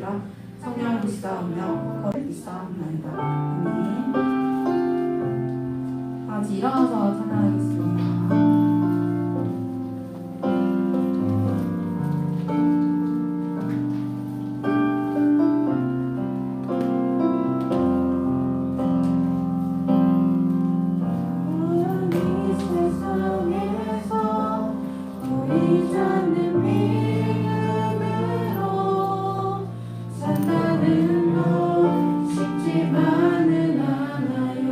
아니라 성령을 믿사오며 거듭 믿사옵나이다. 아멘. 다 같이 일어나서 찬양하겠습니다. 쉽지만은 않아요.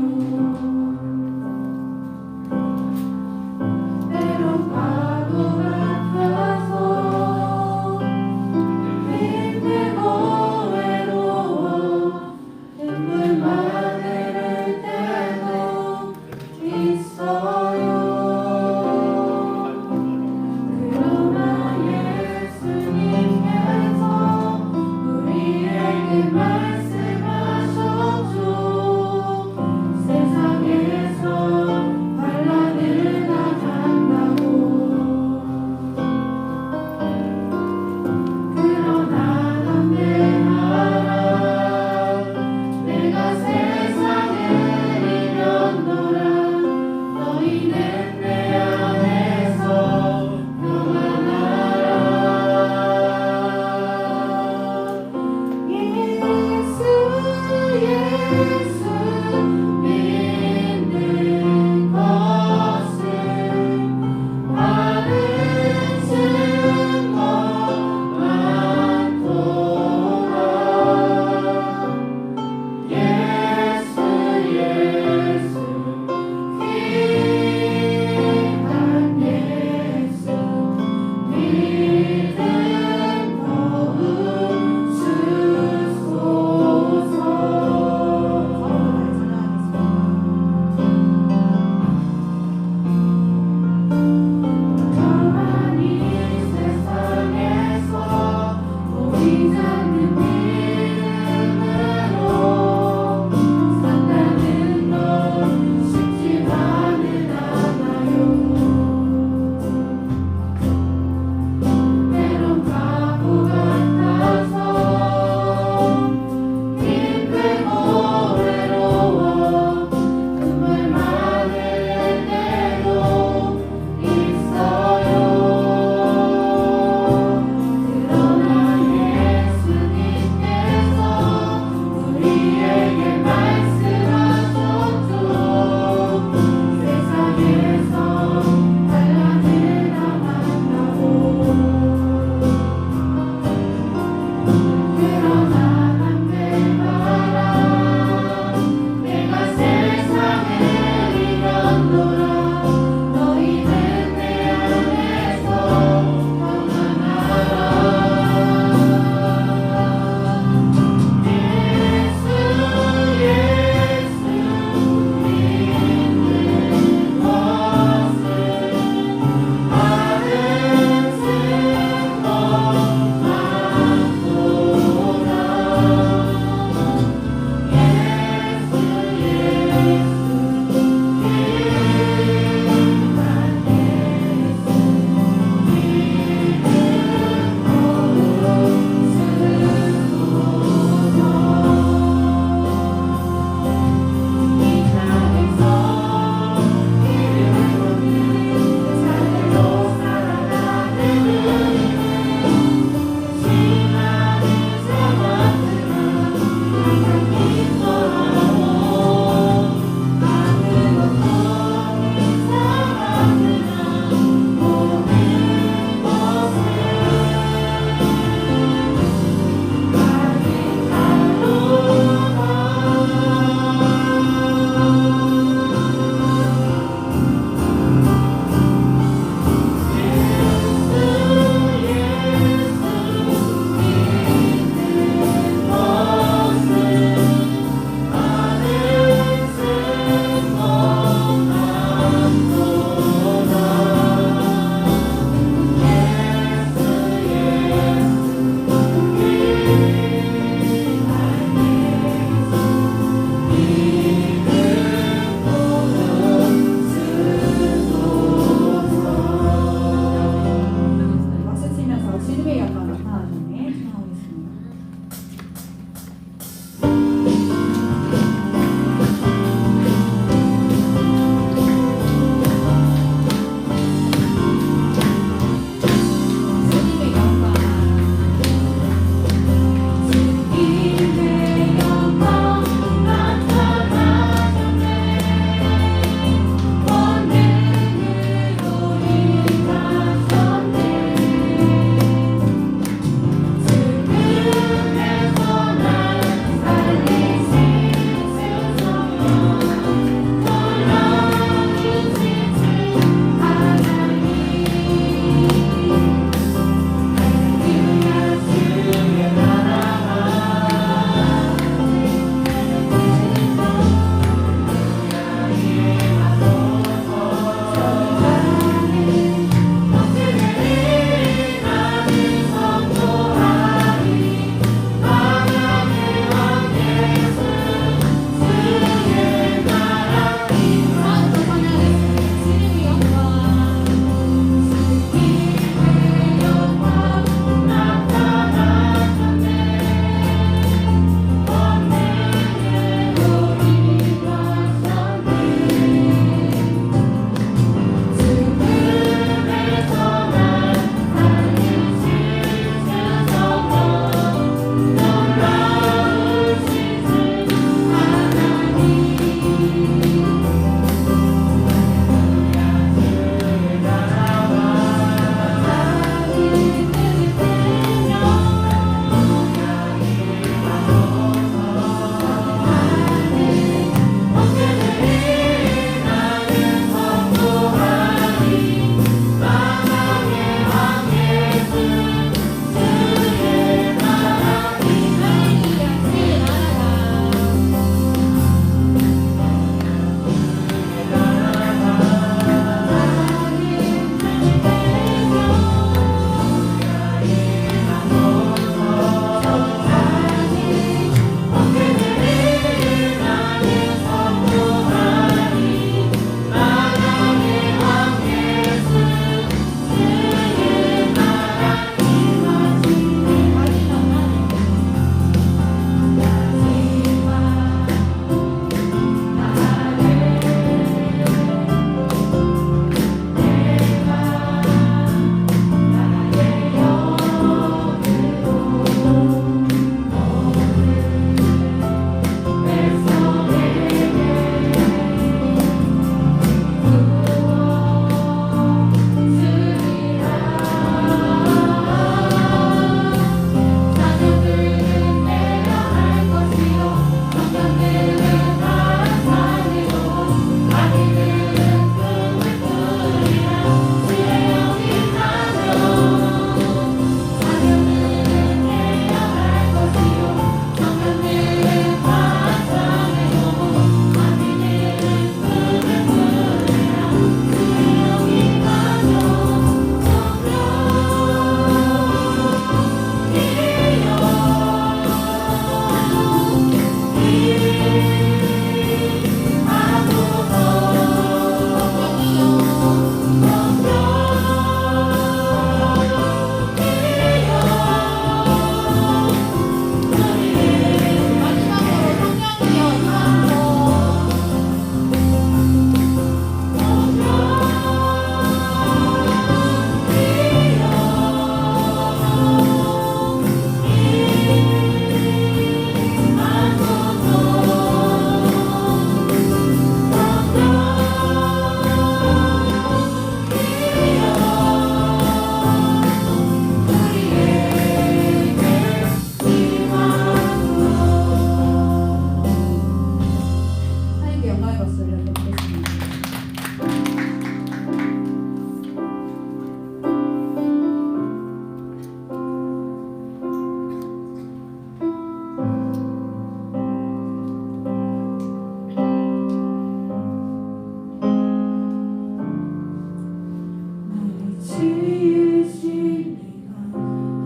감사의 박수를 드리겠습니다. 나를 지으신 이가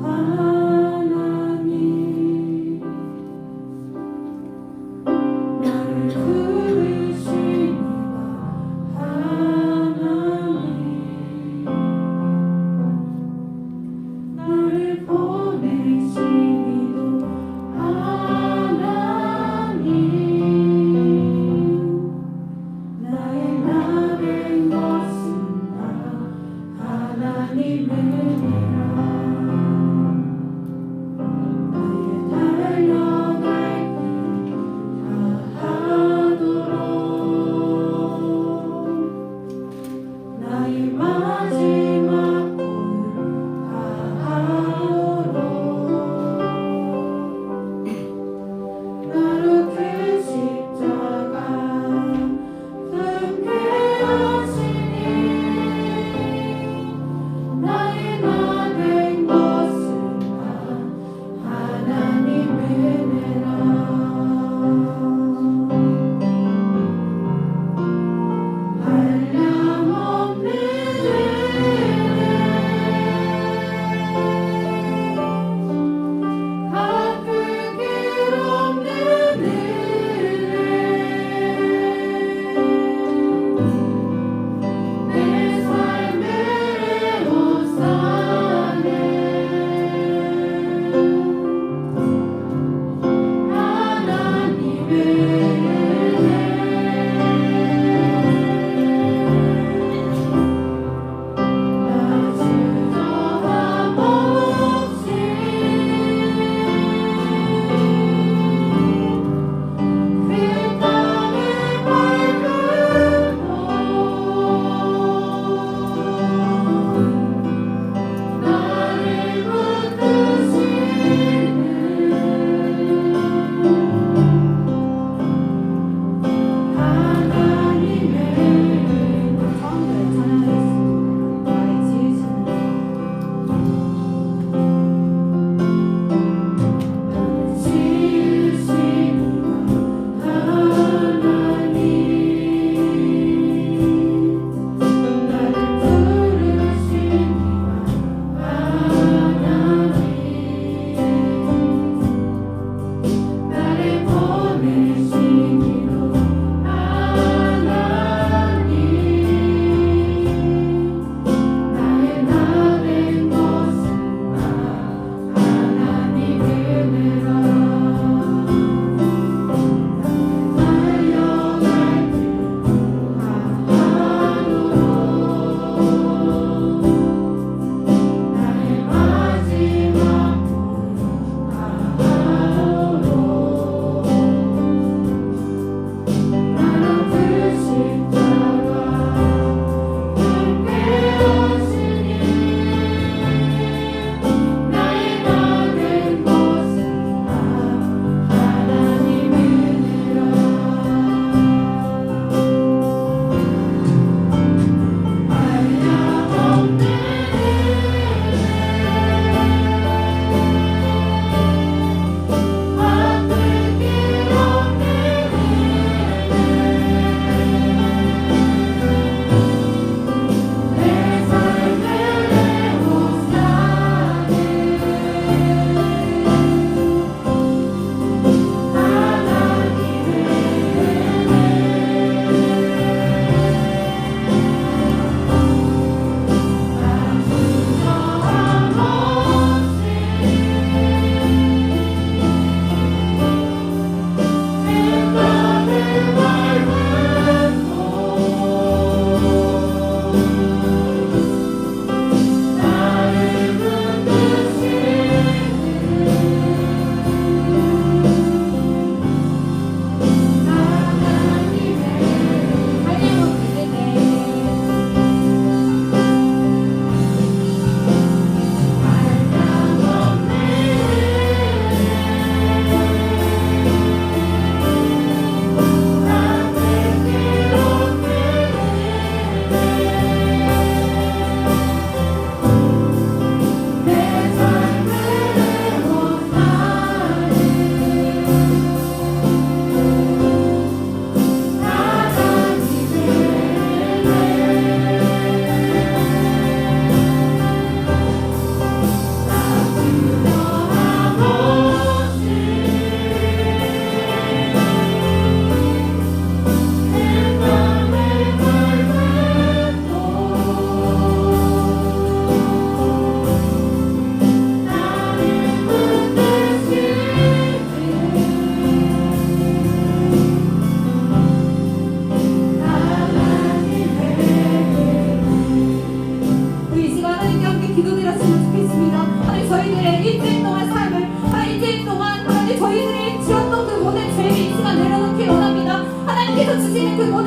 하나님, 나를 부르신 이가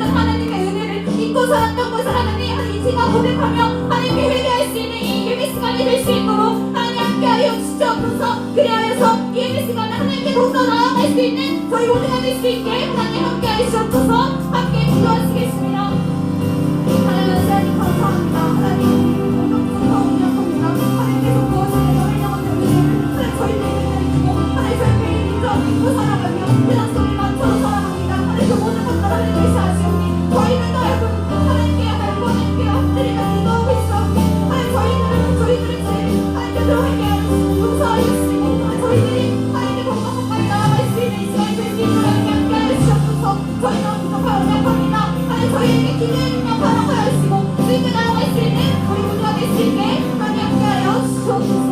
모든 하나님의 은혜를 잊고 살았던 것을 하나님 이제가 고백하며 하나님께 회개할 수 있는 이 예배 시간이 될 수 있도록 하나님 함께하여 주시옵소서. 그리하여서 이 예배 시간에 하나님께 더욱더 나아갈 수 있는 저희 모두가 될 수 있게 하나님 함께하여 주시옵소서. 함께 기도하시겠습니다. 하나님 은혜님 감사합니다. 하나님 감사합니다. 하나님께서 무엇을 저희 영혼의 은혜를 하나님 저희를 기다리시고 하나님 저희 매일 인정 믿고 살아가며 그냥 소리 맞춰 살아갑니다. 하나님 그 모든 것들 하나님께서 하시오니 저희는 여러분 하나님께 하나님께 엎드리며 기도하고 있사오니 하나님 저희들은 하나님께서 회개하여 용서하여 주시고 저희들이 하나님의 공간까지 나아갈 수 있는 이 시간이 될 수 있도록 함께하여 주시옵소서. 저희 너무 부족하여 연약합니다. 하나님 저희에게 기도의 능력 허락하여 주시고 주님께 나아갈 수 있는 우리 모두가 될 수 있게 하나님 함께하여 주시옵소서.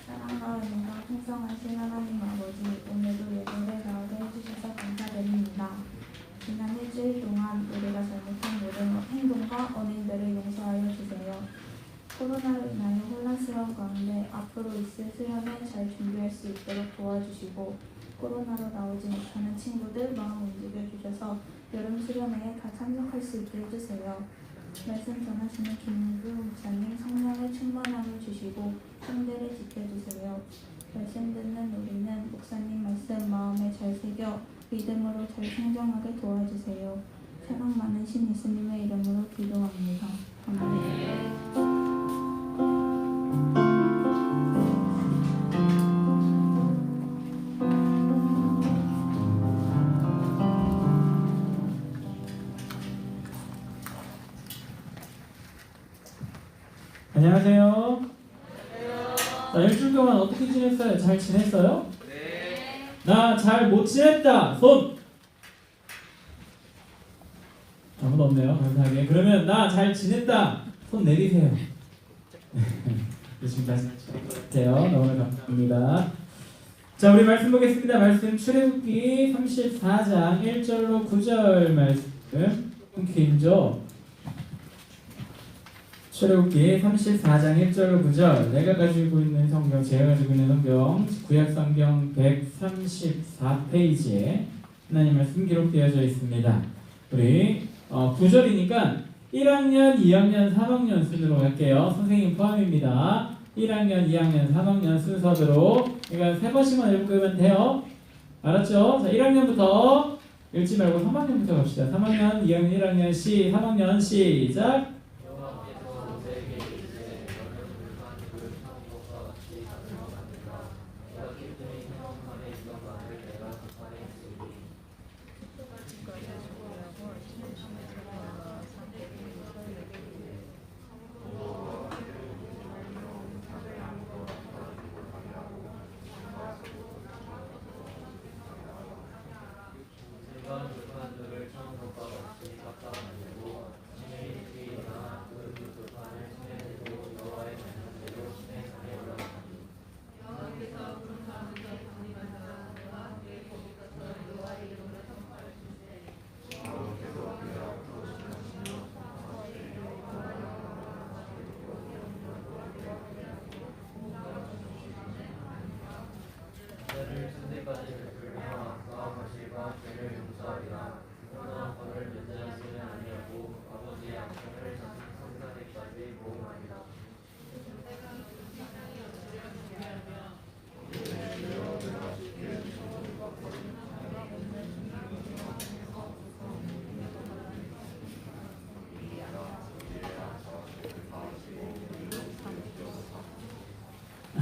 사랑하옵니다. 풍성하신 하나님 아버지, 오늘도 예배를 나오게 해주셔서 감사드립니다. 지난 일주일 동안 우리가 잘못한 모든 행동과 언행들을 용서하여 주세요. 코로나로 인하여 혼란스러운 가운데 앞으로 있을 수련회 잘 준비할 수 있도록 도와주시고 코로나로 나오지 못하는 친구들 마음 움직여 주셔서 여름 수련회에 다 참석할 수 있게 해주세요. 말씀 전하시는 김민구 목사님 성령의 충만함을 주시고 성대를 지켜주세요. 말씀 듣는 우리는 목사님 말씀 마음에 잘 새겨 믿음으로 잘 성장하게 도와주세요. 사랑 많으신 예수님의 이름으로 기도합니다. 아멘. 안녕하세요. 자, 일주일 동안 어떻게 지냈어요? 잘 지냈어요? 네. 나 잘 못 지냈다. 손. 아무도 없네요. 감사하게. 그러면 나 잘 지냈다. 손 내리세요. 열심히 하세요. 너무 감사합니다. 자, 우리 말씀 보겠습니다. 말씀 출애굽기 34장 1절로 9절 말씀. 길죠? 출애굽기 34장 1절로 9절. 내가 가지고 있는 성경, 제가 가지고 있는 성경 구약 성경 134페이지에 하나님 말씀 기록되어져 있습니다. 우리 9절이니까 1학년, 2학년, 3학년 순으로 갈게요. 선생님 포함입니다. 1학년, 2학년, 3학년 순서대로 그러니까 세 번씩만 읽으면 돼요. 알았죠? 자, 1학년부터 읽지 말고 3학년부터 갑시다. 3학년, 2학년, 1학년, 3학년 시작.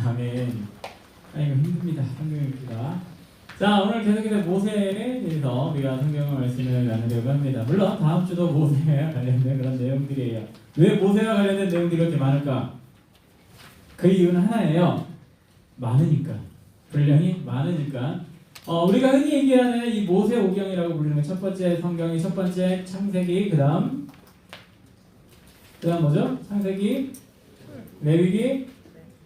아멘. 이거 힘듭니다. 성경입니다. 자, 오늘 계속해서 모세에 대해서 우리가 성경의 말씀을 나누려고 합니다. 물론 다음 주도 모세와 관련된 그런 내용들이에요. 왜 모세와 관련된 내용들이 그렇게 많을까? 그 이유는 하나예요. 많으니까. 분량이 많으니까. 우리가 흔히 얘기하는 이 모세오경이라고 부르는 첫 번째 성경이 첫 번째 창세기, 그 다음 뭐죠? 창세기, 레위기,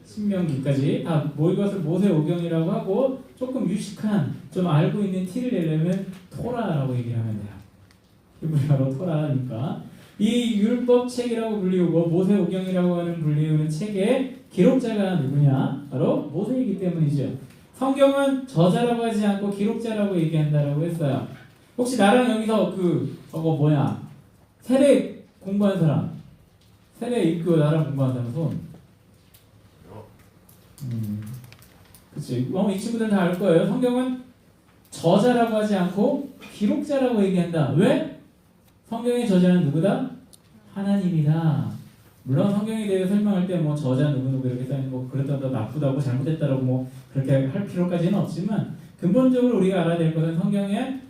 신명기까지 다 이것을 모세오경이라고 하고 조금 유식한 좀 알고 있는 티를 내려면 토라라고 얘기를 하면 돼요. 히브리어로 토라니까 이 율법책이라고 불리우고 모세오경이라고 하는 불리우는 책의 기록자가 누구냐? 바로 모세이기 때문이죠. 성경은 저자라고 하지 않고 기록자라고 얘기한다라고 했어요. 혹시 나랑 여기서 저거 뭐야? 세례 공부한 사람, 세례 입교 나랑 공부한 사람 손. 그치. 이 친구들 다 알 거예요. 성경은 저자라고 하지 않고 기록자라고 얘기한다. 왜? 성경의 저자는 누구다? 하나님이다. 물론 성경에 대해 설명할 때 뭐 저자 누구 이렇게 써있는 거 그렇다고 나쁘다고 잘못했다라고 뭐 그렇게 할 필요까지는 없지만 근본적으로 우리가 알아야 될 것은 성경에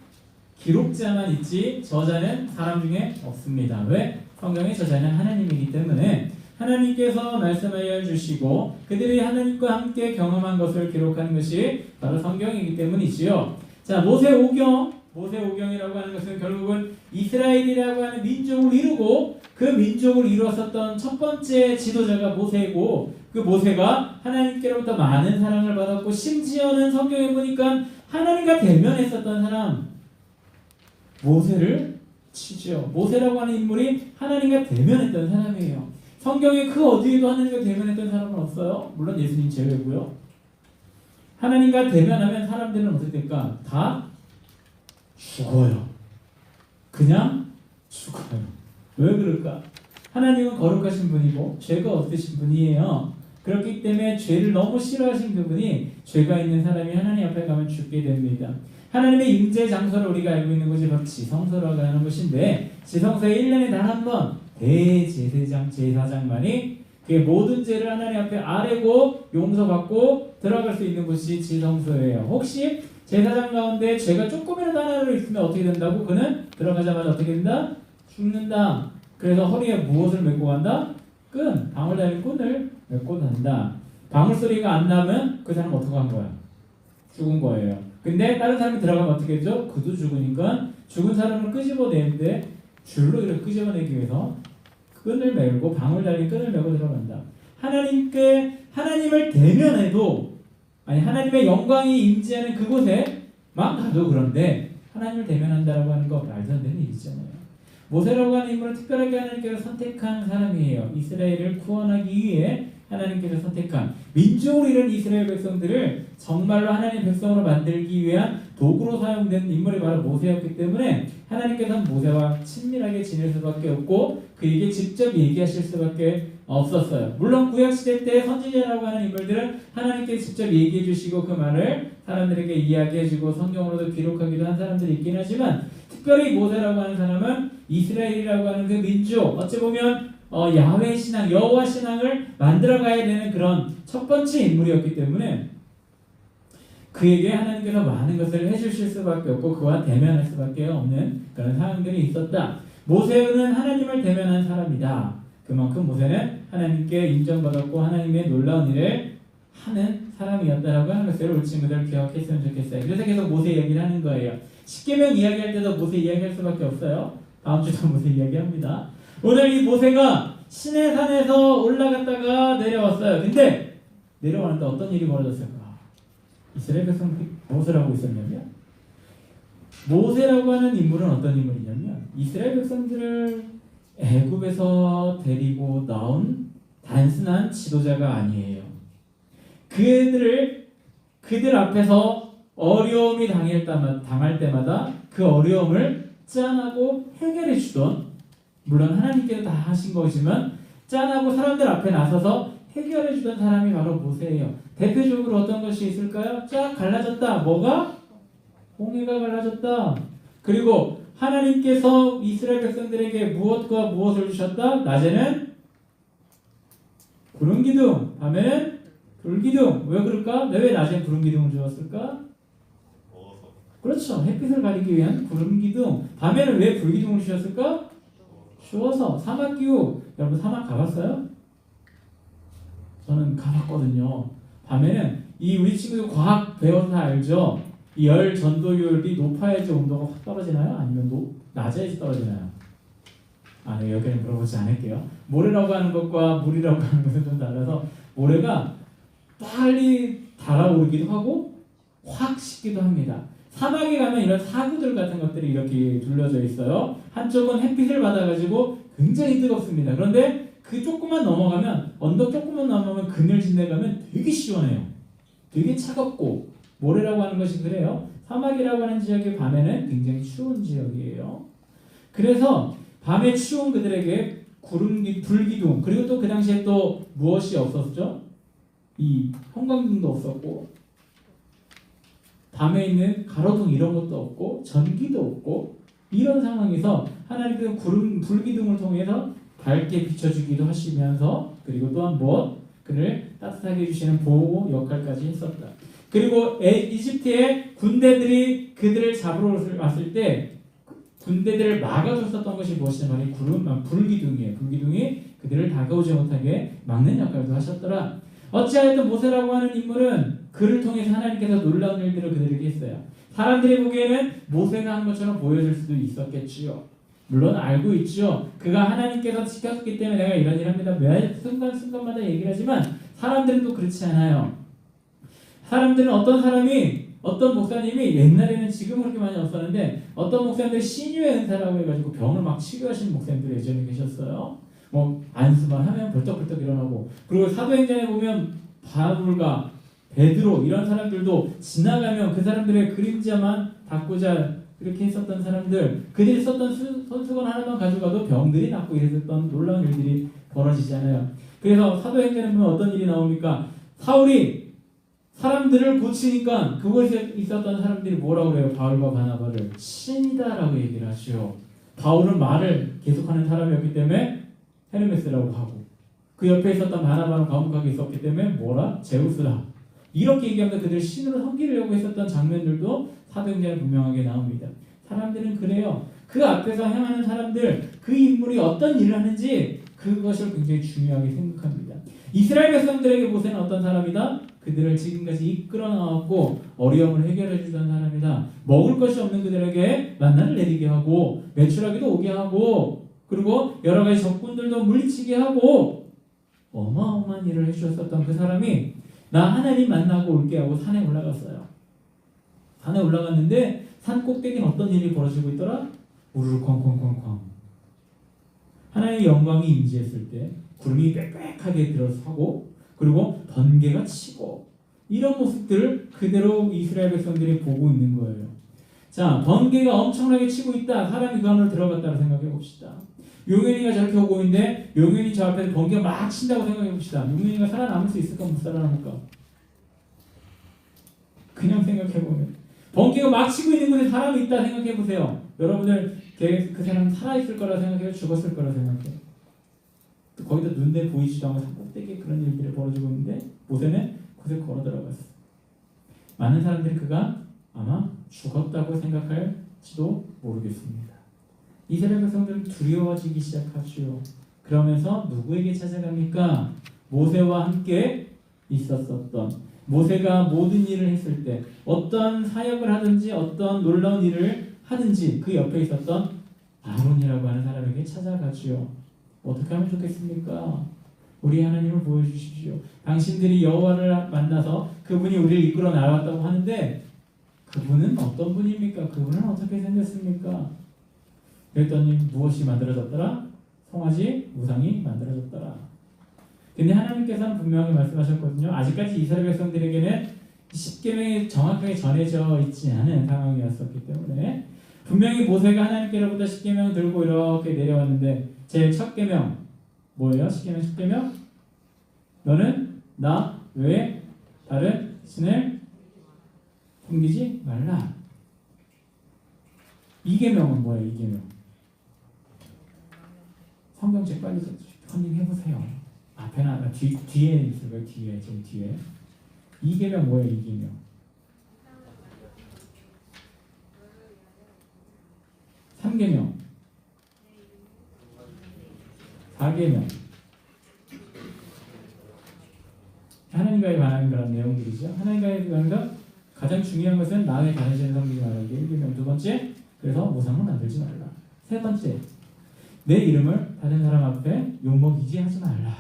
기록자만 있지 저자는 사람 중에 없습니다. 왜? 성경의 저자는 하나님이기 때문에 하나님께서 말씀하여 주시고 그들이 하나님과 함께 경험한 것을 기록하는 것이 바로 성경이기 때문이지요. 자, 모세오경이라고 하는 것은 결국은 이스라엘이라고 하는 민족을 이루고 그 민족을 이루었었던 첫 번째 지도자가 모세고 그 모세가 하나님께로부터 많은 사랑을 받았고 심지어는 성경에 보니까 하나님과 대면했었던 사람 모세를 치죠. 모세라고 하는 인물이 하나님과 대면했던 사람이에요. 성경에 그 어디에도 하나님과 대면했던 사람은 없어요. 물론 예수님 제외고요. 하나님과 대면하면 사람들은 어떻게 될까? 다 죽어요. 그냥 죽어요. 왜 그럴까? 하나님은 거룩하신 분이고 죄가 없으신 분이에요. 그렇기 때문에 죄를 너무 싫어하신 그분이 죄가 있는 사람이 하나님 앞에 가면 죽게 됩니다. 하나님의 임재 장소를 우리가 알고 있는 것이 바로 지성소라고 하는 것인데 지성소에 1년에 단 한 번 대제사장 제사장만이 그 모든 죄를 하나님 앞에 아뢰고 용서받고 들어갈 수 있는 곳이 지성소예요. 혹시 제사장 가운데 죄가 조금이라도 하나로 있으면 어떻게 된다고? 그는 들어가자마자 어떻게 된다? 죽는다. 그래서 허리에 무엇을 메고 간다? 끈, 방울 달린 끈을 메고 간다. 방울 소리가 안 나면 그 사람 어떻게 한 거야? 죽은 거예요. 근데 다른 사람이 들어가면 어떻게 되죠? 그도 죽으니까 죽은 사람을 끄집어내는데 줄로 이렇게 끄집어내기 위해서 끈을 메고 방울 달린 끈을 메고 들어간다. 하나님을 대면해도 하나님의 영광이 임재하는 그곳에만 가도 그런데 하나님을 대면한다라고 하는 거 말도 안 되는 일이잖아요. 모세라고 하는 인물은 특별하게 하나님께서 선택한 사람이에요. 이스라엘을 구원하기 위해 하나님께서 선택한 민족으로 이룬 이스라엘 백성들을 정말로 하나님의 백성으로 만들기 위한 도구로 사용된 인물이 바로 모세였기 때문에 하나님께서는 모세와 친밀하게 지낼 수밖에 없고 그에게 직접 얘기하실 수밖에 없었어요. 물론 구약시대 때 선지자라고 하는 인물들은 하나님께서 직접 얘기해 주시고 그 말을 사람들에게 이야기해 주고 성경으로도 기록하기도 한 사람들이 있긴 하지만 특별히 모세라고 하는 사람은 이스라엘이라고 하는 그 민족 어찌 보면 야훼 신앙, 여호와 신앙을 만들어가야 되는 그런 첫 번째 인물이었기 때문에 그에게 하나님께서 많은 것을 해주실 수밖에 없고 그와 대면할 수밖에 없는 그런 상황들이 있었다. 모세는 하나님을 대면한 사람이다. 그만큼 모세는 하나님께 인정받았고 하나님의 놀라운 일을 하는 사람이었다라고 하는 것을 우리 친구들 기억했으면 좋겠어요. 그래서 계속 모세 이야기를 하는 거예요. 십계명 이야기할 때도 모세 이야기할 수밖에 없어요. 다음 주도 모세 이야기합니다. 오늘 이 모세가 시내산에서 올라갔다가 내려왔어요. 근데 내려왔는데 어떤 일이 벌어졌을까? 이스라엘 백성들이 무엇을 하고 있었냐면 모세라고 하는 인물은 어떤 인물이냐면 이스라엘 백성들을 애굽에서 데리고 나온 단순한 지도자가 아니에요. 그들 앞에서 어려움이 당할 때마다 그 어려움을 짠하고 해결해 주던 물론 하나님께서 다 하신 것이지만 짠하고 사람들 앞에 나서서 해결해 주던 사람이 바로 모세예요. 대표적으로 어떤 것이 있을까요? 쫙 갈라졌다. 뭐가? 홍해가 갈라졌다. 그리고 하나님께서 이스라엘 백성들에게 무엇과 무엇을 주셨다? 낮에는 구름 기둥, 밤에는 불 기둥. 왜 그럴까? 왜 낮에는 구름 기둥을 주었을까? 그렇죠. 햇빛을 가리기 위한 구름 기둥. 밤에는 왜 불 기둥을 주셨을까? 추워서. 사막 기후. 여러분 사막 가봤어요? 저는 가봤거든요. 밤에는 우리 친구들 과학 배워서 다 알죠? 이 열 전도율이 높아야지 온도가 확 떨어지나요? 아니면 낮아야지 떨어지나요? 네, 여기는 물어보지 않을게요. 모래라고 하는 것과 물이라고 하는 것은 좀 달라서 모래가 빨리 달아오르기도 하고 확 식기도 합니다. 사막에 가면 이런 사구들 같은 것들이 이렇게 둘러져 있어요. 한쪽은 햇빛을 받아가지고 굉장히 뜨겁습니다. 그런데 그 조금만 넘어가면 언덕 조금만 넘어가면 그늘진 데 가면 되게 시원해요. 되게 차갑고 모래라고 하는 것이 그래요. 사막이라고 하는 지역이 밤에는 굉장히 추운 지역이에요. 그래서 밤에 추운 그들에게 불기둥, 그리고 또 그 당시에 또 무엇이 없었죠? 이 형광등도 없었고, 밤에 있는 가로등 이런 것도 없고, 전기도 없고, 이런 상황에서 하나님께서 불기둥을 통해서 밝게 비춰주기도 하시면서, 그리고 또한 그를 따뜻하게 해주시는 보호 역할까지 했었다. 그리고 이집트의 군대들이 그들을 잡으러 왔을 때 군대들을 막아줬었던 것이 무엇이냐면 불기둥이에요. 불기둥이 그들을 다가오지 못하게 막는 역할도 하셨더라. 어찌하여든 모세라고 하는 인물은 그를 통해서 하나님께서 놀라운 일들을 그들에게 했어요. 사람들이 보기에는 모세가 한 것처럼 보여질 수도 있었겠지요. 물론 알고 있죠. 그가 하나님께서 시켰기 때문에 내가 이런 일을 합니다. 매 순간순간마다 얘기를 하지만 사람들은 또 그렇지 않아요. 사람들은 어떤 목사님이 옛날에는 지금 그렇게 많이 없었는데 어떤 목사님들이 신유의 은사라고 해가지고 병을 막 치료하시는 목사님들이 예전에 계셨어요. 안수만 하면 벌떡벌떡 일어나고, 그리고 사도행전에 보면 바울과 베드로 이런 사람들도 지나가면 그 사람들의 그림자만 닦고자 이렇게 했었던 사람들, 그들이 썼던 손수건 하나만 가져가도 병들이 낫고 이랬었던 놀라운 일들이 벌어지잖아요. 그래서 사도행전에 보면 어떤 일이 나옵니까? 사울이 사람들을 고치니까 그곳에 있었던 사람들이 뭐라고 해요? 바울과 바나바를 신이다라고 얘기를 하죠. 바울은 말을 계속하는 사람이었기 때문에 헤르메스라고 하고, 그 옆에 있었던 바나바는 과묵하게 있었기 때문에 제우스라, 이렇게 얘기하면서 그들 신으로 섬기려고 했었던 장면들도 사도행전에 분명하게 나옵니다. 사람들은 그래요. 그 앞에서 행하는 사람들, 그 인물이 어떤 일을 하는지 그것을 굉장히 중요하게 생각합니다. 이스라엘 백성들에게 모세는 어떤 사람이다? 그들을 지금까지 이끌어 나왔고 어려움을 해결해 주던 사람이다. 먹을 것이 없는 그들에게 만나를 내리게 하고 매출하기도 오게 하고, 그리고 여러 가지 적군들도 물리치게 하고 어마어마한 일을 해주셨었던 그 사람이 나 하나님 만나고 올게 하고 산에 올라갔어요. 산에 올라갔는데 산 꼭대기는 어떤 일이 벌어지고 있더라? 우르르 쾅쾅쾅쾅. 하나님의 영광이 임재했을 때 구름이 빽빽하게 들어서고, 그리고 번개가 치고, 이런 모습들을 그대로 이스라엘 백성들이 보고 있는 거예요. 자, 번개가 엄청나게 치고 있다. 사람이 그 안으로 들어갔다고 생각해 봅시다. 용현이가 저렇게 오고 있는데 용현이 저 앞에 번개가 막 친다고 생각해 봅시다. 용현이가 살아남을 수 있을까 못 살아남을까? 그냥 생각해 보면 번개가 막 치고 있는 곳에 사람이 있다 생각해 보세요. 여러분들 그 사람 살아있을 거라 생각해요? 죽었을 거라 생각해요? 거기다 눈에 보이지도 않고 산 꼭대기에 그런 일들이 벌어지고 있는데 모세는 곳에 걸어 들어갔어. 많은 사람들이 그가 아마 죽었다고 생각할지도 모르겠습니다. 이스라엘 백성들은 두려워지기 시작하죠. 그러면서 누구에게 찾아갑니까? 모세와 함께 있었던, 모세가 모든 일을 했을 때 어떤 사역을 하든지 어떤 놀라운 일을 하든지 그 옆에 있었던 아론이라고 하는 사람에게 찾아가지요. 어떻게 하면 좋겠습니까? 우리 하나님을 보여주십시오. 당신들이 여호와를 만나서 그분이 우리를 이끌어 나왔다고 하는데 그분은 어떤 분입니까? 그분은 어떻게 생겼습니까? 그랬더니 무엇이 만들어졌더라? 송아지 우상이 만들어졌더라. 근데 하나님께서는 분명히 말씀하셨거든요. 아직까지 이스라엘 백성들에게는 십계명이 정확하게 전해져 있지 않은 상황이었었기 때문에 분명히 모세가 하나님께로부터 십계명을 들고 이렇게 내려왔는데 제일 첫 계명 뭐예요? 십계명 첫 계명? 너는 나 외에 다른 신을 섬기지 말라. 이 계명은 뭐예요? 이 계명. 성경책 빨리 컨닝해 보세요. 앞에나 뒤에 있을 거예요. 뒤에 제일 뒤에. 이 계명 뭐예요? 이 계명. 3계명, 4계명. 하나님과의 관한 그런 내용들이죠. 하나님과의 관한 가장 중요한 것은 나의 다른 신을 섬기지 말라는 게 1계명. 두 번째, 그래서 우상을 만들지 말라. 세 번째, 내 이름을 다른 사람 앞에 욕먹이지 하지 말라.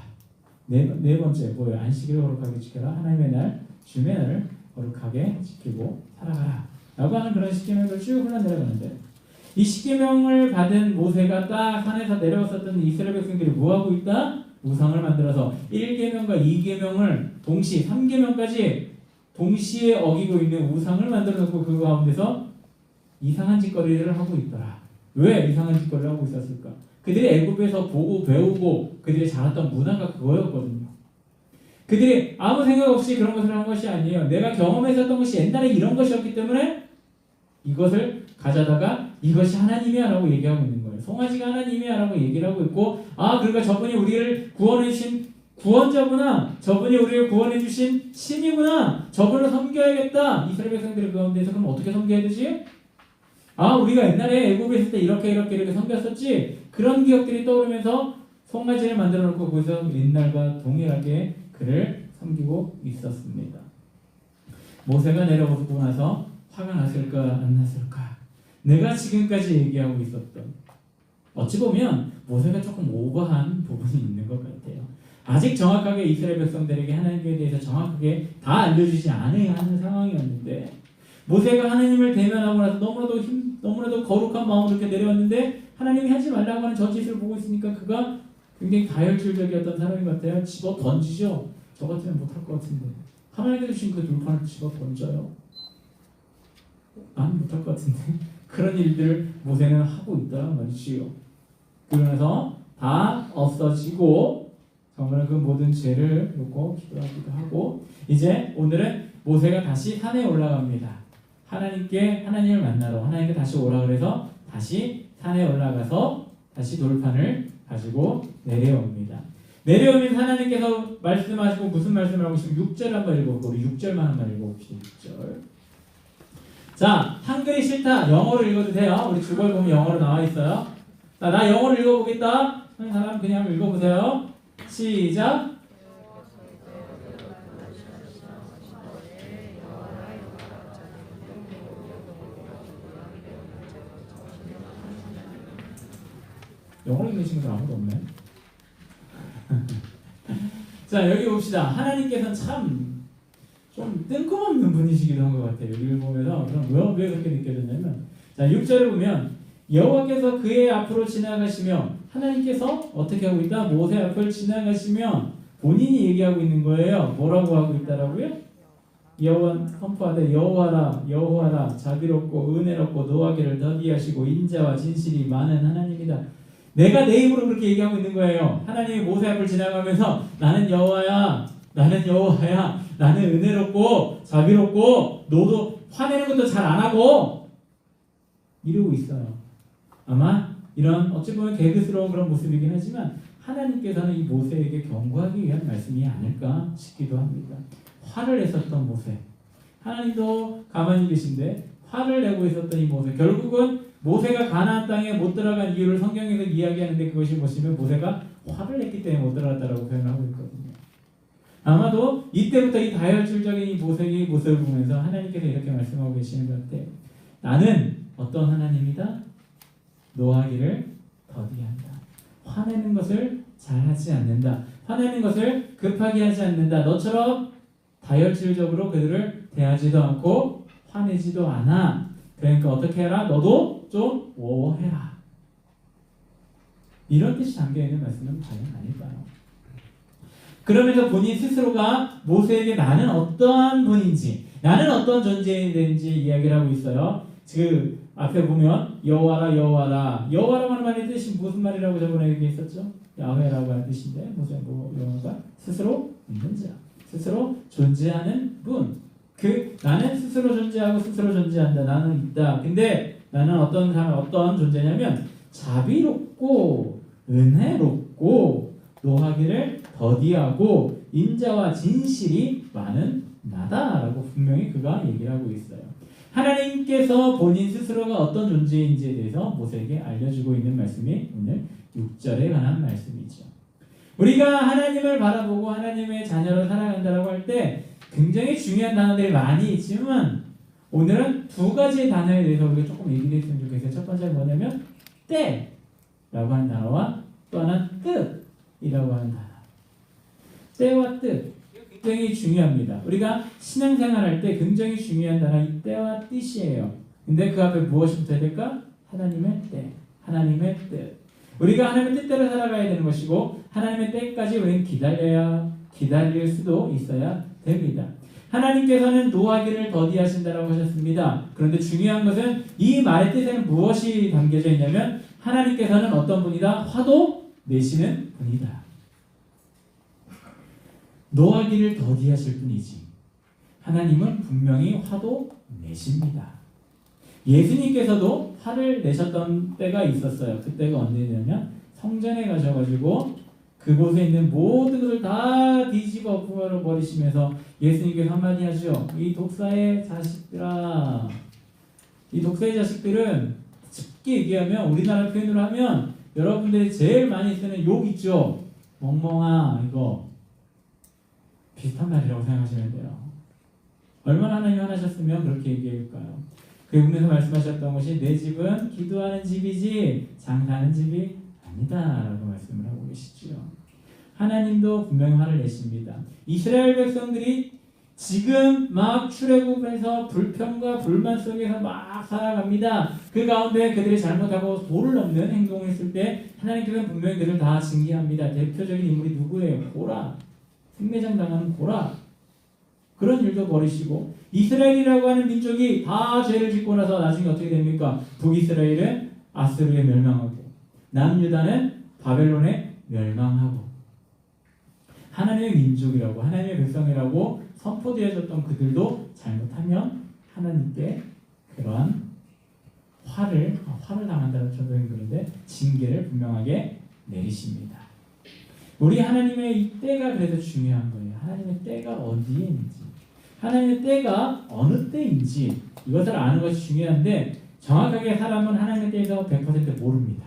네 번째, 뭐예요? 안식일을 거룩하게 지켜라. 하나님의 날, 주님의 날을 거룩하게 지키고 살아가라. 라고 하는 그런 십계명을 쭉 흘러내려가는데 이 십계명을 받은 모세가 딱 산에서 내려왔었던 이스라엘 백성들이 뭐하고 있다? 우상을 만들어서 1계명과 2계명을 동시 3계명까지 동시에 어기고 있는 우상을 만들어 놓고 그 가운데서 이상한 짓거리를 하고 있더라. 왜 이상한 짓거리를 하고 있었을까? 그들이 애굽에서 보고 배우고 그들이 자랐던 문화가 그거였거든요. 그들이 아무 생각 없이 그런 것을 한 것이 아니에요. 내가 경험했었던 것이 옛날에 이런 것이었기 때문에 이것을 가져다가 이것이 하나님이야 라고 얘기하고 있는 거예요. 송아지가 하나님이야 라고 얘기를 하고 있고, 그러니까 저분이 우리를 구원해 주신 구원자구나, 저분이 우리를 구원해 주신 신이구나, 저분을 섬겨야겠다. 이스라엘 백성들이 그 가운데서 그럼 어떻게 섬겨야 되지? 우리가 옛날에 애굽에 있을 때 이렇게 섬겼었지. 그런 기억들이 떠오르면서 송아지를 만들어 놓고 거기서 옛날과 동일하게 그를 섬기고 있었습니다. 모세가 내려오고 나서 화가 났을까 안 났을까? 내가 지금까지 얘기하고 있었던, 어찌 보면 모세가 조금 오버한 부분이 있는 것 같아요. 아직 정확하게 이스라엘 백성들에게 하나님에 대해서 정확하게 다 알려주지 않아야 하는 상황이었는데, 모세가 하나님을 대면하고 나서 너무나도 거룩한 마음으로 이렇게 내려왔는데 하나님이 하지 말라고 하는 저 짓을 보고 있으니까 그가 굉장히 다혈질적이었던 사람인 것 같아요. 집어 던지죠. 저 같으면 못할 것 같은데 하나님께서 주신 그 돌판을 집어 던져요. 난 못할 것 같은데. 그런 일들을 모세는 하고 있더란 말이지요. 그러면서 다 없어지고 정말 그 모든 죄를 놓고 기도하기도 하고, 이제 오늘은 모세가 다시 산에 올라갑니다. 하나님을 만나러 하나님께 다시 오라 그래서 다시 산에 올라가서 다시 돌판을 가지고 내려옵니다. 내려오면 하나님께서 말씀하시고 무슨 말씀을 하고 계시면 6절 한번 읽어보고, 우리 6절만 한번 읽어봅시다. 6절. 자, 한글이 싫다. 영어로 읽어도 돼요. 우리 주걸 보면 영어로 나와 있어요. 자, 나 영어로 읽어보겠다 하는 사람 그냥 한번 읽어보세요. 시작. 영어로 읽는 친구들 아무도 없네. 자, 여기 봅시다. 하나님께서는 참 좀 뜬금없는 분이시기도 한 것 같아요. 여기를 보면서 그럼 왜 그렇게 느껴졌냐면, 자, 6절을 보면 여호와께서 그의 앞으로 지나가시며, 하나님께서 어떻게 하고 있다? 모세 앞을 지나가시며 본인이 얘기하고 있는 거예요. 뭐라고 하고 있다라고요? 여호와 선포하되 여호와라 자비롭고 은혜롭고 노하기를 더디하시고 인자와 진실이 많은 하나님이다. 내가 내 입으로 그렇게 얘기하고 있는 거예요. 하나님이 모세 앞을 지나가면서 나는 여호와야, 나는 은혜롭고 자비롭고 너도 화내는 것도 잘 안 하고 이러고 있어요. 아마 이런 어찌 보면 개그스러운 그런 모습이긴 하지만 하나님께서는 이 모세에게 경고하기 위한 말씀이 아닐까 싶기도 합니다. 화를 냈었던 모세, 하나님도 가만히 계신데 화를 내고 있었던 이 모세, 결국은 모세가 가나안 땅에 못 들어간 이유를 성경에서 이야기하는데 그것이 무엇이면 모세가 화를 냈기 때문에 못 들어갔다라고 표현하고 있거든요. 아마도 이때부터 이 다혈질적인 이 모세의 모습을 보면서 하나님께서 이렇게 말씀하고 계시는 것 같아요. 나는 어떤 하나님이다? 노하기를 더디한다. 화내는 것을 잘하지 않는다. 화내는 것을 급하게 하지 않는다. 너처럼 다혈질적으로 그들을 대하지도 않고 화내지도 않아. 그러니까 어떻게 해라? 너도 좀 오해라. 이런 뜻이 담겨있는 말씀은 과연 아닐까요? 그러면서 본인 스스로가 모세에게 나는 어떠한 분인지, 나는 어떤 존재인지 이야기를 하고 있어요. 그 앞에 보면 여호와라고 하는 말의 뜻이 무슨 말이라고 저번에 얘기했었죠? 야훼라고 하는 뜻인데, 여호와가 스스로 있는 자, 스스로 존재하는 분. 나는 스스로 존재하고 스스로 존재한다. 나는 있다. 근데 나는 어떤 존재냐면 자비롭고 은혜롭고 노하기를 더디하고 인자와 진실이 많은 나다라고 분명히 그가 얘기를 하고 있어요. 하나님께서 본인 스스로가 어떤 존재인지에 대해서 모세에게 알려주고 있는 말씀이 오늘 6절에 관한 말씀이죠. 우리가 하나님을 바라보고 하나님의 자녀로 살아간다고 할 때 굉장히 중요한 단어들이 많이 있지만 오늘은 두 가지의 단어에 대해서 우리가 조금 얘기를 했으면 좋겠어요. 첫 번째는 뭐냐면 때라고 하는 단어와 또 하나는 뜻이라고 하는 단어. 때와 뜻 굉장히 중요합니다. 우리가 신앙생활 할 때 굉장히 중요한 단어 이 때와 뜻이에요. 근데 그 앞에 무엇이 붙어야 될까? 하나님의 때, 하나님의 뜻. 우리가 하나님의 뜻대로 살아가야 되는 것이고 하나님의 때까지 우리는 기다릴 수도 있어야 됩니다. 하나님께서는 노하기를 더디하신다라고 하셨습니다. 그런데 중요한 것은 이 말의 뜻에는 무엇이 담겨져 있냐면 하나님께서는 어떤 분이다? 화도 내시는 분이다. 노하기를 더디하실 분이지 하나님은 분명히 화도 내십니다. 예수님께서도 화를 내셨던 때가 있었어요. 그때가 언제냐면 성전에 가셔가지고 그곳에 있는 모든 것을 다 뒤집어 엎어 버리시면서 예수님께서 한마디 하죠. 이 독사의 자식들아. 이 독사의 자식들은 쉽게 얘기하면 우리나라 표현으로 하면 여러분들이 제일 많이 쓰는 욕 있죠. 멍멍아 이거 비슷한 말이라고 생각하시면 돼요. 얼마나 하나님 하나셨으면 그렇게 얘기할까요? 그분께서 말씀하셨던 것이 내 집은 기도하는 집이지 장사하는 집이 아니다 라고 말씀을 하고 계시죠. 하나님도 분명히 화를 내십니다. 이스라엘 백성들이 지금 막 출애굽해서 불평과 불만 속에서 막 살아갑니다. 그 가운데 그들이 잘못하고 도를 넘는 행동을 했을 때 하나님께서는 분명히 그들을 다 징계합니다. 대표적인 인물이 누구예요? 고라. 생매장 당하는 고라. 그런 일도 벌이시고 이스라엘이라고 하는 민족이 다 죄를 짓고 나서 나중에 어떻게 됩니까? 북이스라엘은 아스르에 멸망하고 남유다는 바벨론에 멸망하고 하나님의 민족이라고 하나님의 백성이라고 선포되어졌던 그들도 잘못하면 하나님께 그러한 화를 당한다는 표현이 그런데 징계를 분명하게 내리십니다. 우리 하나님의 이 때가 그래서 중요한 거예요. 하나님의 때가 어디인지 하나님의 때가 어느 때인지 이것을 아는 것이 중요한데 정확하게 사람은 하나님의 때에서 100% 모릅니다.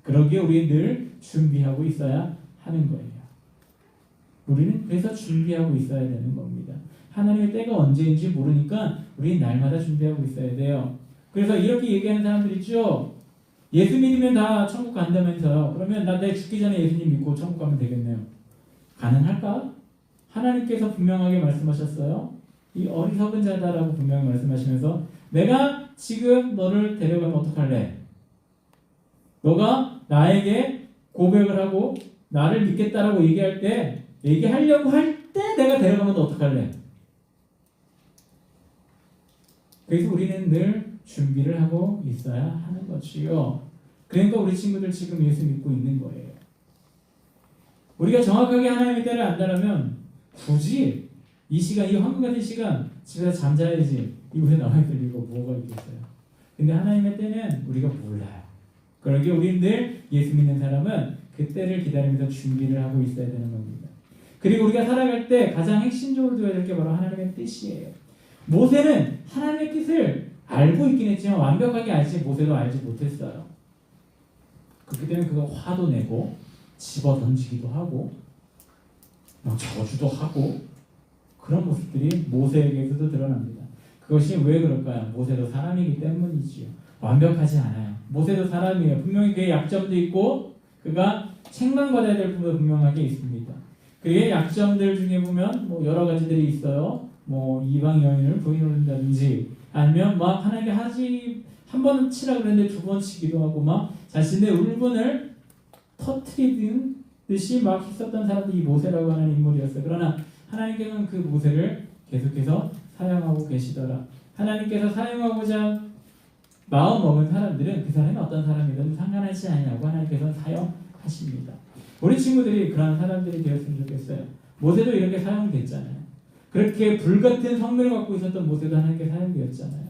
그러기에 우리는 늘 준비하고 있어야 하는 거예요. 우리는 그래서 준비하고 있어야 되는 겁니다. 하나님의 때가 언제인지 모르니까 우리는 날마다 준비하고 있어야 돼요. 그래서 이렇게 얘기하는 사람들 있죠. 예수 믿으면 다 천국 간다면서요. 그러면 나 내 죽기 전에 예수님 믿고 천국 가면 되겠네요. 가능할까? 하나님께서 분명하게 말씀하셨어요. 이 어리석은 자다라고 분명히 말씀하시면서 내가 지금 너를 데려가면 어떡할래? 너가 나에게 고백을 하고 나를 믿겠다라고 얘기하려고 할 때 내가 데려가면 너 어떡할래? 그래서 우리는 늘 준비를 하고 있어야 하는 것이요. 그러니까 우리 친구들 지금 예수 믿고 있는 거예요. 우리가 정확하게 하나님의 때를 안다면 굳이 이 시간, 이 황금 같은 시간 집에서 잠자야지 이곳에 나와 있을 이유가 뭐가 있겠어요. 근데 하나님의 때는 우리가 몰라요. 그러기에 우리는 늘 예수 믿는 사람은 그 때를 기다리면서 준비를 하고 있어야 되는 겁니다. 그리고 우리가 살아갈 때 가장 핵심적으로 두어야 될 게 바로 하나님의 뜻이에요. 모세는 하나님의 뜻을 알고 있긴 했지만 완벽하게 모세도 알지 못했어요. 그렇기 때문에 그거 화도 내고 집어 던지기도 하고 저주도 하고 그런 모습들이 모세에게서도 드러납니다. 그것이 왜 그럴까요? 모세도 사람이기 때문이지요. 완벽하지 않아요. 모세도 사람이에요. 분명히 그의 약점도 있고 그가 책망받아야 될 부분도 분명하게 있습니다. 그의 약점들 중에 보면 여러 가지들이 있어요. 이방 여인을 부인을 한다든지 아니면 하나님께 한 번 치라 그랬는데 두 번 치기도 하고 자신의 울분을 터트리는 듯이 했었던 사람들이 모세라고 하는 인물이었어요. 그러나 하나님께서는 그 모세를 계속해서 사용하고 계시더라. 하나님께서 사용하고자 마음 먹은 사람들은 그 사람이 어떤 사람이든 상관하지 않냐고 하나님께서 사용하십니다. 우리 친구들이 그런 사람들이 되었으면 좋겠어요. 모세도 이렇게 사용됐잖아요. 그렇게 불같은 성물을 갖고 있었던 모세도 하나님께 사용되었잖아요.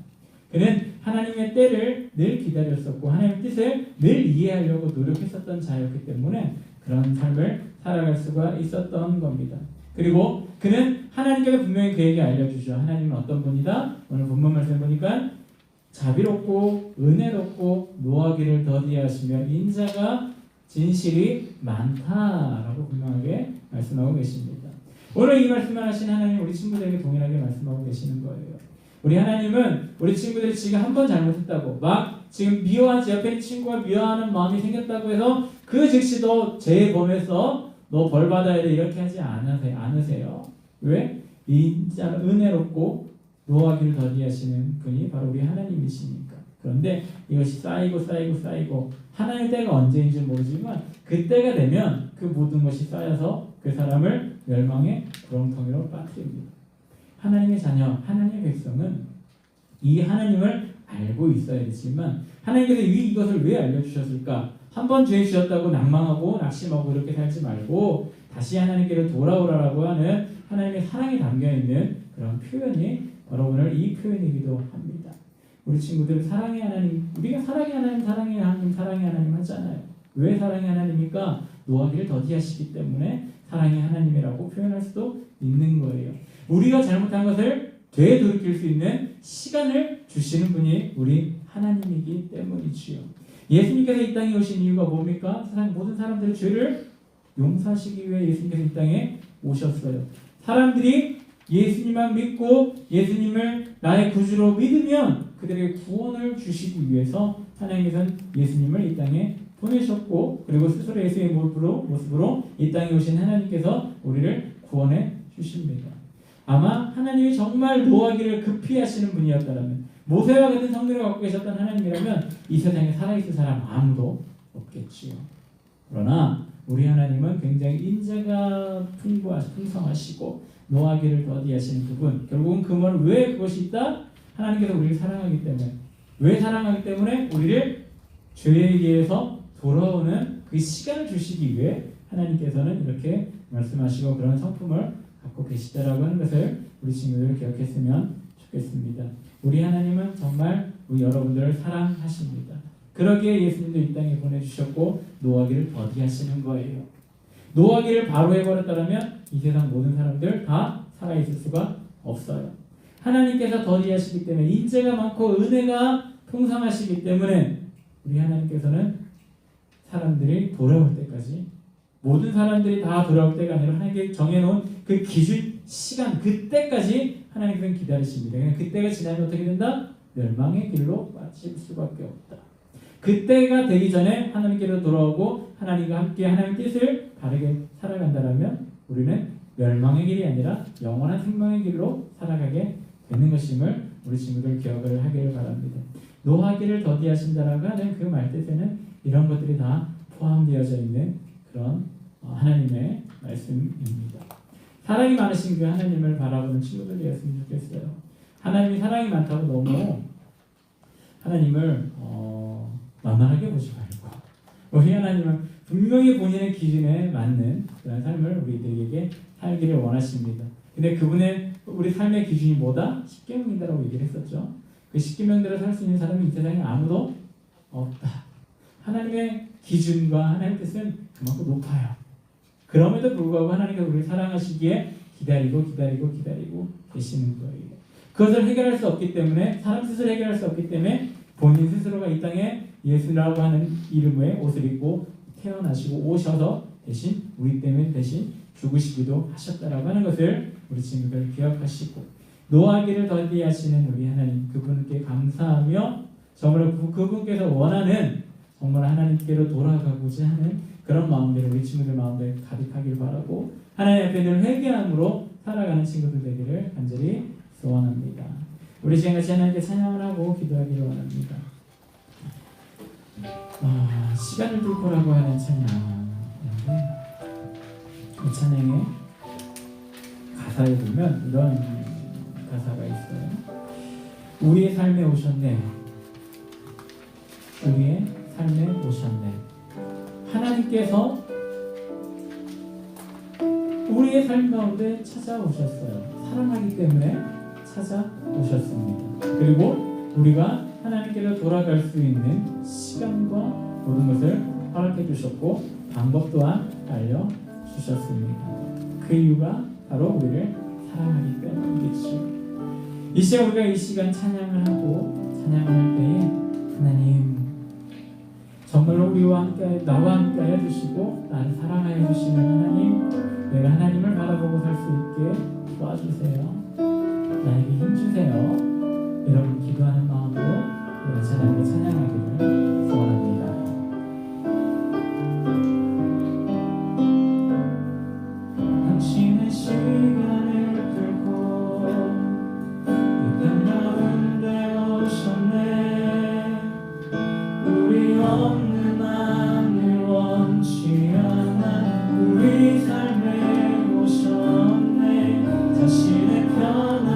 그는 하나님의 때를 늘 기다렸었고 하나님의 뜻을 늘 이해하려고 노력했었던 자였기 때문에 그런 삶을 살아갈 수가 있었던 겁니다. 그리고 그는 하나님께서 분명히 그에게 알려주죠. 하나님은 어떤 분이다? 오늘 본문 말씀 보니까 자비롭고 은혜롭고 노하기를 더디하시며 인자가 진실이 많다라고 분명하게 말씀하고 계십니다. 오늘 이 말씀을 하신 하나님 우리 친구들에게 동일하게 말씀하고 계시는 거예요. 우리 하나님은 우리 친구들이 지금 한 번 잘못했다고 지금 미워하지 옆에 있는 친구가 미워하는 마음이 생겼다고 해서 그 즉시도 재범해서 너 벌 받아야 돼 이렇게 하지 않으세요. 왜? 인자 은혜롭고 노하기를 더디하시는 분이 바로 우리 하나님이시니까. 그런데 이것이 쌓이고 하나님의 때가 언제인지 모르지만 그 때가 되면 그 모든 것이 쌓여서 그 사람을 멸망의 구렁텅이로 빠뜨립니다. 하나님의 자녀, 하나님의 백성은 이 하나님을 알고 있어야 되지만 하나님께서 이것을 왜 알려주셨을까? 한번 죄 지었다고 낭망하고 낙심하고 이렇게 살지 말고 다시 하나님께로 돌아오라고 하는 하나님의 사랑이 담겨있는 그런 표현이 바로 오늘 이 표현이기도 합니다. 우리 친구들 사랑의 하나님, 우리가 사랑의 하나님, 사랑의 하나님, 사랑의 하나님 하잖아요. 왜 사랑의 하나님입니까? 노하기를 더디하시기 때문에 사랑의 하나님이라고 표현할 수도 있는 거예요. 우리가 잘못한 것을 되돌이킬 수 있는 시간을 주시는 분이 우리 하나님이기 때문이지요. 예수님께서 이 땅에 오신 이유가 뭡니까? 세상 모든 사람들의 죄를 용서하시기 위해 예수님께서 이 땅에 오셨어요. 사람들이 예수님만 믿고 예수님을 나의 구주로 믿으면 그들에게 구원을 주시기 위해서 하나님께서는 예수님을 이 땅에 보내셨고 그리고 스스로 예수의 모습으로 이 땅에 오신 하나님께서 우리를 구원해 주십니다. 아마 하나님이 정말 노하기를 급히 하시는 분이었다면 모세와 같은 성령을 갖고 계셨던 하나님이라면 이 세상에 살아있을 사람 아무도 없겠지요. 그러나 우리 하나님은 굉장히 인자가 풍성하시고 노하기를 더디하시는 그분, 결국은 그 말은 왜 그것이 있다? 하나님께서 우리를 사랑하기 때문에. 왜 사랑하기 때문에? 우리를 죄에 의해서 돌아오는 그 시간을 주시기 위해 하나님께서는 이렇게 말씀하시고 그런 성품을 갖고 계시다라고 하는 것을 우리 친구들 기억했으면 좋겠습니다. 우리 하나님은 정말 우리 여러분들을 사랑하십니다. 그러기에 예수님도 이 땅에 보내주셨고 노하기를 더디하시는 거예요. 노하기를 바로 해버렸다면 이 세상 모든 사람들 다 살아있을 수가 없어요. 하나님께서 더디하시기 때문에 인재가 많고 은혜가 풍성하시기 때문에 우리 하나님께서는 사람들이 돌아올 때까지 모든 사람들이 다 돌아올 때가 아니라 하나님께 정해놓은 그 기준 시간 그때까지 하나님께서는 기다리십니다. 그냥 그때가 지나면 어떻게 된다? 멸망의 길로 빠질 수밖에 없다. 그때가 되기 전에 하나님께로 돌아오고 하나님과 함께 하나님의 뜻을 바르게 살아간다면 우리는 멸망의 길이 아니라 영원한 생명의 길로 살아가게 되는 것임을 우리 친구들 기억을 하기를 바랍니다. 노하기를 더디하신다라고 하는 그 말뜻에는 이런 것들이 다 포함되어져 있는 그런 하나님의 말씀입니다. 사랑이 많으신 그 하나님을 바라보는 친구들이었으면 좋겠어요. 하나님이 사랑이 많다고 너무 하나님을 만만하게 보지 말고 우리 하나님은 분명히 본인의 기준에 맞는 그런 삶을 우리들에게 살기를 원하십니다. 근데 그분의 우리 삶의 기준이 뭐다? 십계명이다라고 얘기를 했었죠. 그 십계명대로 살 수 있는 사람이 이 세상에 아무도 없다. 하나님의 기준과 하나님의 뜻은 그만큼 높아요. 그럼에도 불구하고 하나님께서 우리를 사랑하시기에 기다리고 계시는 거예요. 그것을 해결할 수 없기 때문에 사람 스스로 해결할 수 없기 때문에 본인 스스로가 이 땅에 예수라고 하는 이름의 옷을 입고 태어나시고 오셔서 대신 우리 때문에 대신 죽으시기도 하셨다라고 하는 것을 우리 친구들 기억하시고 노하기를 더디하시는 우리 하나님 그분께 감사하며 정말 그분께서 원하는 정말 하나님께로 돌아가고자 하는 그런 마음들을 우리 친구들 마음에 가득하길 바라고 하나님 앞에 늘 회개함으로 살아가는 친구들 되기를 간절히 소원합니다. 우리 시간 같이 하나님께 찬양을 하고 기도하기를 원합니다. 시간을 뚫고라고 하는 찬양인데 이 찬양의 가사에 보면 이런 가사가 있어요. 우리의 삶에 오셨네. 우리의 삶에 오셨네. 하나님께서 우리의 삶 가운데 찾아오셨어요. 사랑하기 때문에 찾아오셨습니다. 그리고 우리가 하나님께로 돌아갈 수 있는 시간과 모든 것을 허락해 주셨고 방법 또한 알려주셨습니다. 그 이유가 바로 우리를 사랑하기 때문이겠죠. 이 시간 우리가 이 시간 찬양을 하고 찬양할 때에 하나님 정말로 우리와 함께 나와 함께 해주시고 나를 사랑하여 주시는 하나님 내가 하나님을 바라보고 살 수 있게 도와주세요. 나에게 힘주세요. 여러분 기도하는 마음으로 우리가 하나님을 찬양하기를 소원합니다. 당신의 시간을 뚫고 이 땅 가운데 오셨네. 우리 없는 나를 원치 않아 우리 삶에 오셨네. 자신의 편한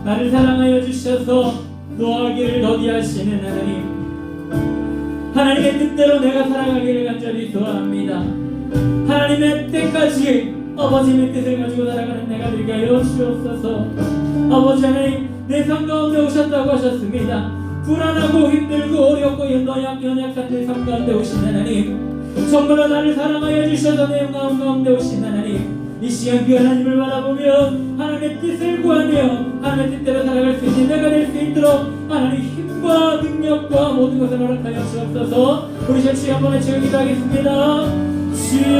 나를 사랑하여 주셔서 노하기를 더디하시는 하나님, 하나님의 뜻대로 내가 살아가기를 간절히 소원합니다. 하나님의 때까지 아버지의 뜻을 가지고 살아가는 내가 되게 하여 주옵소서. 아버지 하나님, 내 삶 가운데 오셨다고 하셨습니다. 불안하고 힘들고 어렵고 연약한 내 삶 가운데 오신 하나님, 정말로 나를 사랑하여 주셔서 내 마음 가운데 오신 하나님, 이 시간 그 하나님을 바라보며 하나님의 뜻을 구하며 하나님의 뜻대로 살아갈 수 있는 내가 될 수 있도록 하나님 힘과 능력과 모든 것을 허락하여 주옵소서. 우리 같이 한번 외쳐 기도하겠습니다. 주여,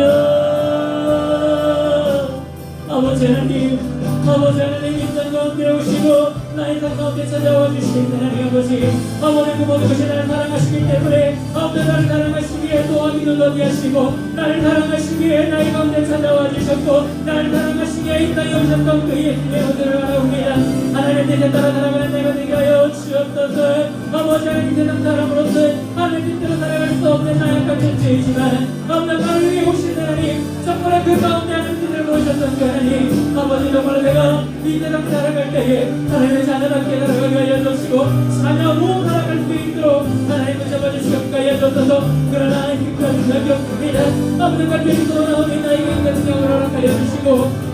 아버지 하나님, 아버지 하나님, 이 땅 가운데 오시고 나의 삶 가운데 찾아와 주시는 하나님 아버지, 아버지 그 모든 것이 나를 사랑하시기 때문에 아버지 나를 사랑하시기에 도와기도 더디하시고 나를 사랑하시기에 나의 가운데 찾아와 주셨고 나를 사랑하시기에 이 땅에 오셨던 그 예수님의 모델을 바라봅니다. 하나님의 뜻에 따라 살아가는 내가 되게 하여 주옵소서. 아버지 하나님, 세상 사람으로서 하나님 뜻대로 살아갈 수 없는 나약한 존재이지만 아버지 나를 위해 오신 하나님, 정말 그 가운데 하나님 뜻을 보셨던 그 하나님, 아버지 정말 내가 이 세상 살아갈 때에 하나님의 자녀답게 살아가게 하여 주시고 자녀로 살아갈 수 있도록 하나님을 잡아주시고 하여 주셔서 그러나 힘과 능력이 없습니다. 아버지가 계시도록 나오는 나에게 힘과 능력을 허락하여 주시고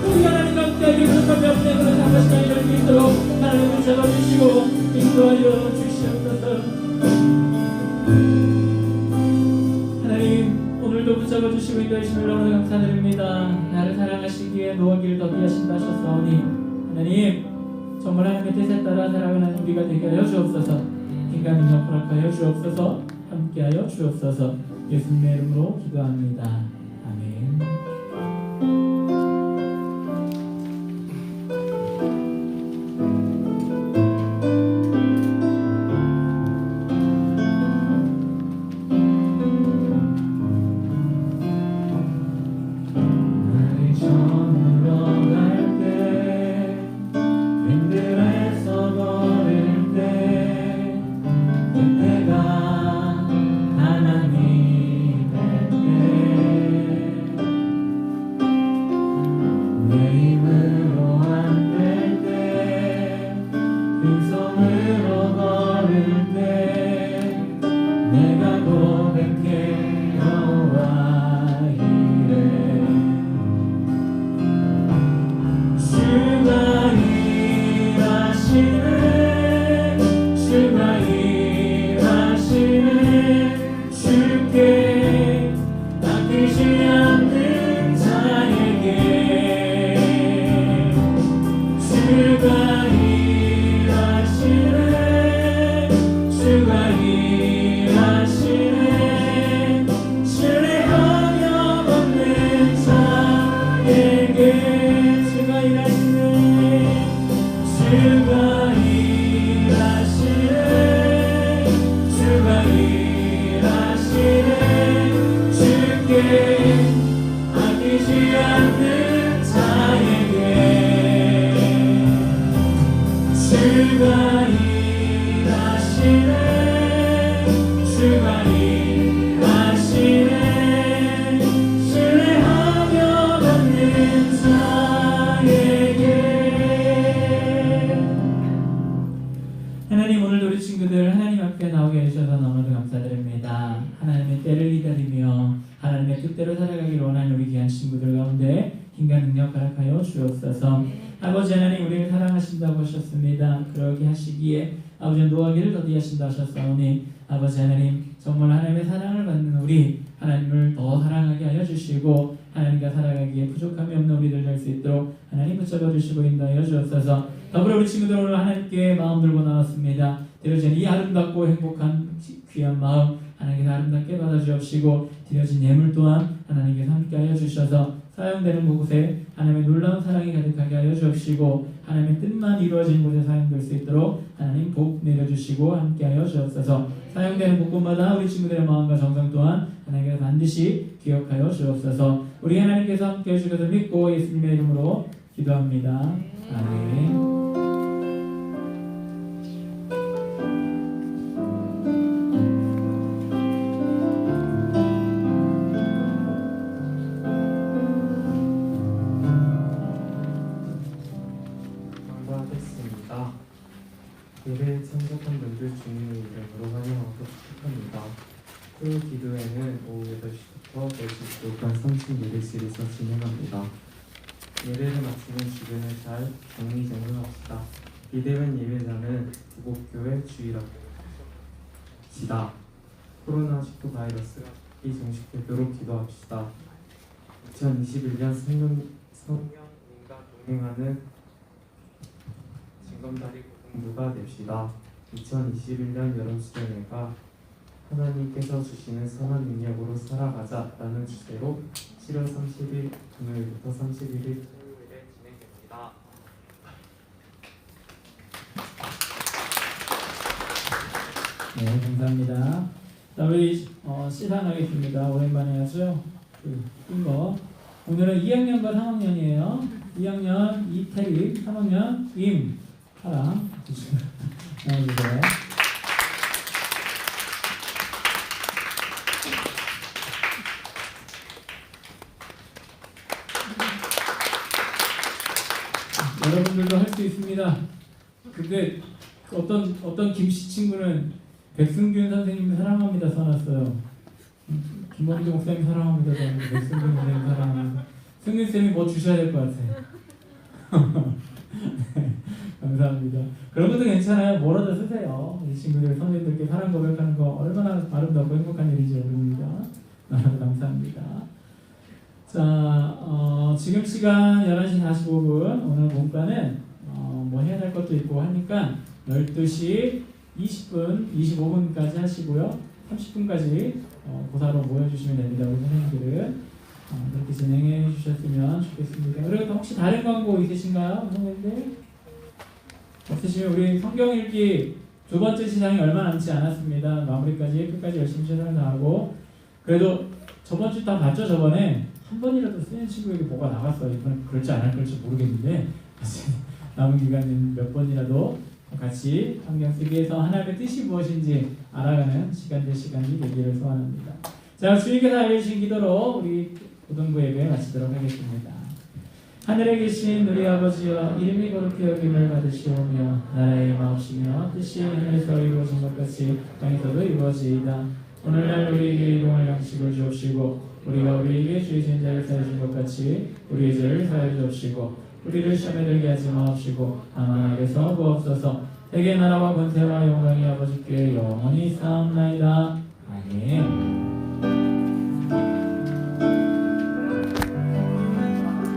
우리 하나님과 함께하기 부족함이 없는 그런 장과 시간이 될 수 있도록 하나님을 잡아주시고 인도하여 주시옵소서. 하나님, 오늘도 붙잡아주시고 인도하심을 너무 감사드립니다. 나를 사랑하시기에 노하기를 더디하신다 하셨사오니 하나님, 정말 하나님의 뜻에 따라 살아가는 우리가 되게 하여 주옵소서. 인간 능력 허락하여 주옵소서. 함께하여 주옵소서. 예수님의 이름으로 기도합니다. 아멘. 하나님, 오늘도 우리 친구들 하나님 앞에 나오게 해주셔서 너무나도 감사드립니다. 하나님의 때를 기다리며 하나님의 뜻대로 살아가기를 원하는 우리 귀한 친구들 가운데 힘과 능력 허락하여 주옵소서. 아버지 하나님, 우리를 사랑하신다고 하셨습니다. 그러게 하시기에 아버지 노하기를 더디하신다 하셨사오니 아버지 하나님, 정말 하나님의 사랑을 받는 우리 하나님을 더 사랑하게 하여 주시고 하나님과 살아가기에 부족함이 없는 우리들 될 수 있도록 하나님 붙잡아 주시고 인도하여 주옵소서. 더불어 우리 친구들 오늘 하나님께 마음 들고 나왔습니다. 드려진 이 아름답고 행복한 귀한 마음 하나님께서 아름답게 받아주옵시고 드려진 예물 또한 하나님께서 함께하여 주셔서 사용되는 곳에 하나님의 놀라운 사랑이 가득하게 하여 주옵시고 하나님의 뜻만 이루어진 곳에 사용될 수 있도록 하나님 복 내려주시고 함께하여 주옵소서. 사용되는 곳곳마다 우리 친구들의 마음과 정성 또한 하나님께서 반드시 기억하여 주옵소서. 우리 하나님께서 함께해 주셔서 믿고 예수님의 이름으로 기도합니다. 아멘. 기도합시다. 예배에 참석한 분들 주님의 이름으로 환영하고 축복합니다. 그 기도회는 오후 8시부터 10시 동안 32일실에서 진행합니다. 예배를 마치면 주변을 잘 정리정돈합시다. 비대면 예배자는 구곡교회 주일합시다. 코로나19 바이러스가 비종식되도록 기도합시다. 2021년 성령님과 동행하는 징검다리 고등부가 됩시다. 2021년 여름수련회가 하나님께서 주시는 선한 능력으로 살아가자라는 주제로 7월 30일 금요일부터 31일 토요일에 진행됩니다. 네, 감사합니다. 자, 우리 시상하겠습니다. 오랜만에 하죠. 거. 오늘은 2학년과 3학년이에요. 2학년 이태리, 3학년 임하랑 나와주세요. 여러분들도 할 수 있습니다. 근데 어떤 김씨 친구는 백승균 선생님 사랑합니다 써놨어요. 김범주 목사님 사랑합니다. 백승균 선생님 사랑합니다. 승균 쌤이 뭐 주셔야 될 것 같아요. 네, 감사합니다. 그런 것도 괜찮아요. 뭐라도 쓰세요. 이 친구들 선생님들께 사랑 고백하는 거 얼마나 아름답고 행복한 일인지 모릅니다. 감사합니다. 자, 지금 시간 11시 45분. 오늘 본과는 뭐 해야 될 것도 있고 하니까 12시 20분, 25분까지 하시고요. 30분까지 고사로 모여주시면 됩니다. 우리 선생님들은 그렇게 진행해 주셨으면 좋겠습니다. 그리고 혹시 다른 광고 있으신가요? 선생님들? 없으시면 우리 성경 읽기 두 번째 시장이 얼마 남지 않았습니다. 마무리까지 끝까지 열심히 최선을 다하고 그래도 저번 주 다 봤죠? 저번에 한 번이라도 쓰는 친구에게 뭐가 나갔어요. 이번엔 그럴지 안 할지 모르겠는데 남은 기간 몇 번이라도 같이 성경 쓰기에서 하나님의 뜻이 무엇인지 알아가는 시간이 되기를 소원합니다. 자, 주님께서 알려주신 기도로 우리 고등부 예배 마치도록 하겠습니다. 하늘에 계신 우리 아버지여, 이름이 거룩히 여김을 받으시오며 나라의 임하옵시며 뜻이 하늘에서 이루어진 것 같이 땅에서도 이루어지이다. 오늘날 우리에게 일용할 양식을 주옵시고 우리가 우리에게 죄 지은 자를 사해 준 것 같이 우리의 죄를 사해 주옵시고 우리를 시험에 들게 하지 마옵시고 다만 악에서 구하옵소서. 세계 나라와 권세와 영광이 아버지께 영원히 쌓옵나이다. 아멘.